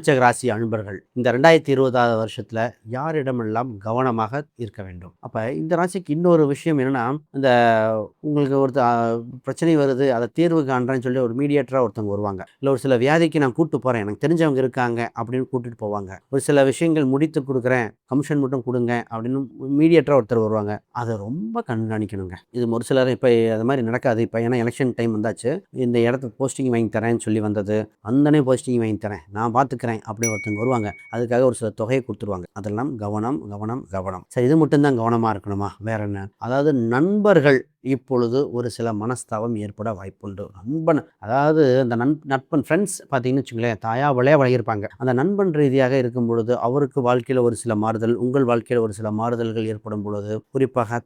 விருச்சிக ராசி அன்பர்கள் இந்த 2020 வருஷத்துல யாரிடமெல்லாம் கவனமாக இருக்க வேண்டும். அப்ப இந்த ராசிக்கு இன்னொரு விஷயம் என்னன்னா, இந்த உங்களுக்கு பிரச்சனை வருது, அதை தீர்வு காண்றேன்னு சொல்லி ஒரு மீடியேட்டரா ஒருத்தவங்க வருவாங்க. இல்ல ஒரு சில வியாதிக்கு நான் கூட்டு போறேன், எனக்கு தெரிஞ்சவங்க இருக்காங்க அப்படின்னு கூட்டிட்டு போவாங்க. ஒரு சில விஷயங்கள் முடித்து கொடுக்குறேன், கமிஷன் மட்டும் கொடுங்க அப்படின்னு மீடியேட்டரா ஒருத்தர் வருவாங்க. அதை ரொம்ப கண்காணிக்கணுங்க. இது ஒரு சிலர் இப்ப அது மாதிரி நடக்காது. இப்ப ஏன்னா எலெக்ஷன் டைம் வந்தாச்சு, இந்த இடத்துக்கு போஸ்டிங் வாங்கி தரேன்னு சொல்லி வந்தது, அந்தனே போஸ்டிங் வாங்கி தரேன், நான் பார்த்துக்கிறேன் அப்படி ஒருத்தவங்க வருவாங்க. அதுக்காக ஒரு சில தொகையை கொடுத்துருவாங்க. அதெல்லாம் கவனம் கவனம் கவனம். சரி, இது மட்டும்தான் கவனமா இருக்கணுமா? வேற என்ன? அதாவது நண்பர்கள் இப்பொழுது ஒரு சில மனஸ்தாபம் ஏற்பட வாய்ப்புண்டு. நண்பன், அதாவது அந்த நட்பன் ஃப்ரெண்ட்ஸ் பார்த்தீங்கன்னு வச்சுங்களேன், தாயாவளே வழங்கியிருப்பாங்க. அந்த நண்பன் ரீதியாக இருக்கும் பொழுது அவருக்கு வாழ்க்கையில் ஒரு சில மாறுதல், உங்கள் வாழ்க்கையில் ஒரு சில மாறுதல்கள் ஏற்படும் பொழுது, குறிப்பாக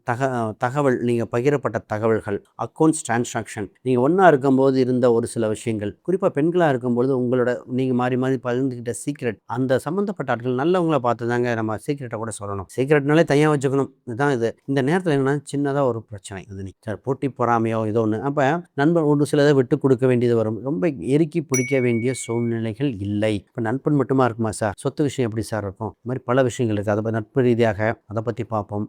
தகவல் நீங்கள் பகிரப்பட்ட தகவல்கள், அக்கௌண்ட்ஸ் டிரான்சாக்ஷன், நீங்கள் ஒன்றா இருக்கும்போது இருந்த ஒரு சில விஷயங்கள், குறிப்பாக பெண்களாக இருக்கும்பொழுது உங்களோட நீங்கள் மாறி மாறி பகிர்ந்துக்கிட்ட சீக்ரெட், அந்த சம்மந்தப்பட்ட ஆட்கள் நல்லவங்கள பார்த்து தாங்க நம்ம சீக்ரெட்டை கூட சொல்லணும். சீக்ரெட்னாலே தனியாக வச்சுக்கணும். இதுதான் இது. இந்த நேரத்தில் என்னன்னா சின்னதாக ஒரு பிரச்சனை இது, போட்டி பொறாமையோ ஏதோ ஒன்று. அப்போ நண்பன் ஒரு சிலதை விட்டு கொடுக்க வேண்டியது வரும். ரொம்ப எருக்கி பிடிக்க வேண்டிய சூழ்நிலைகள் இல்லை. இப்போ நண்பன் மட்டுமா இருக்குமா சார்? சொத்து விஷயம் எப்படி சார் இருக்கும்? இந்த மாதிரி பல விஷயங்கள் இருக்குது. அதை நட்பு ரீதியாக அதை பற்றி பார்ப்போம்.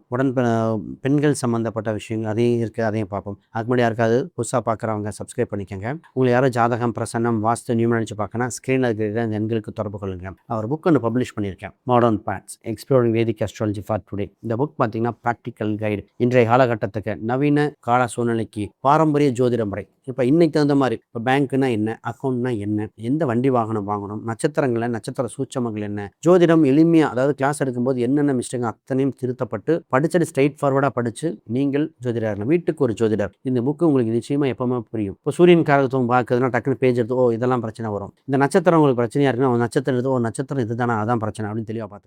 பெண்கள் சம்மந்தப்பட்ட விஷயங்கள் அதையும் இருக்குது, அதையும் பார்ப்போம். அதுக்கு முன்னாடி யாருக்காவது புதுசாக பார்க்குறவங்க சப்ஸ்கிரைப் பண்ணிக்கோங்க. உங்களுக்கு யாரும் ஜாதகம், பிரசன்னம், வாஸ்து, நியூமராலஜி பார்க்கணும், ஸ்க்ரீனில் இருக்கிற இந்த எண்களுக்கு தொடர்பு கொள்ளுங்க. அவர் புக் ஒன்று பப்ளிஷ் பண்ணியிருக்கேன், modern paths exploring Vedic astrology for today. இந்த புக் பார்த்தீங்கன்னா ப்ராக்டிக்கல் கைடு, இன்றைய காலகட்டத்துக்கு நவீன கால சூழ்நிலைக்கு பாரம்பரிய ஜோதிட முறை. இப்போ இன்னைக்கு தகுந்த மாதிரி, இப்போ பேங்க்னா என்ன, அக்கௌண்ட்னா என்ன, எந்த வண்டி வாகனம் வாங்கணும், நட்சத்திரங்கள், நட்சத்திர சூட்சமங்கள் என்ன, ஜோதிடம் எளிமையாக, அதாவது கிளாஸ் எடுக்கும்போது என்னென்ன மிஸ்டேக் அத்தனையும் திருத்தப்பட்டு படிச்சது ஸ்ட்ரைட் ஃபார்வர்டாக படித்து நீங்கள் ஜோதிடர், வீட்டுக்கு ஒரு ஜோதிடர். இந்த புக்கு உங்களுக்கு நிச்சயமாக எப்பவுமே புரியும். இப்போ சூரியன் காரகத்துவம் பார்க்குறதுனா டக்குனு பேஜ் எடுத்து, ஓ இதெல்லாம் பிரச்சனை வரும். இந்த நட்சத்திரம் உங்களுக்கு பிரச்சனையாக இருக்குன்னா நட்சத்திரம் எடுத்து, ஓ நட்சத்திரம் இதுதானா, அதான் பிரச்சனை அப்படின்னு தெளிவாக பார்த்து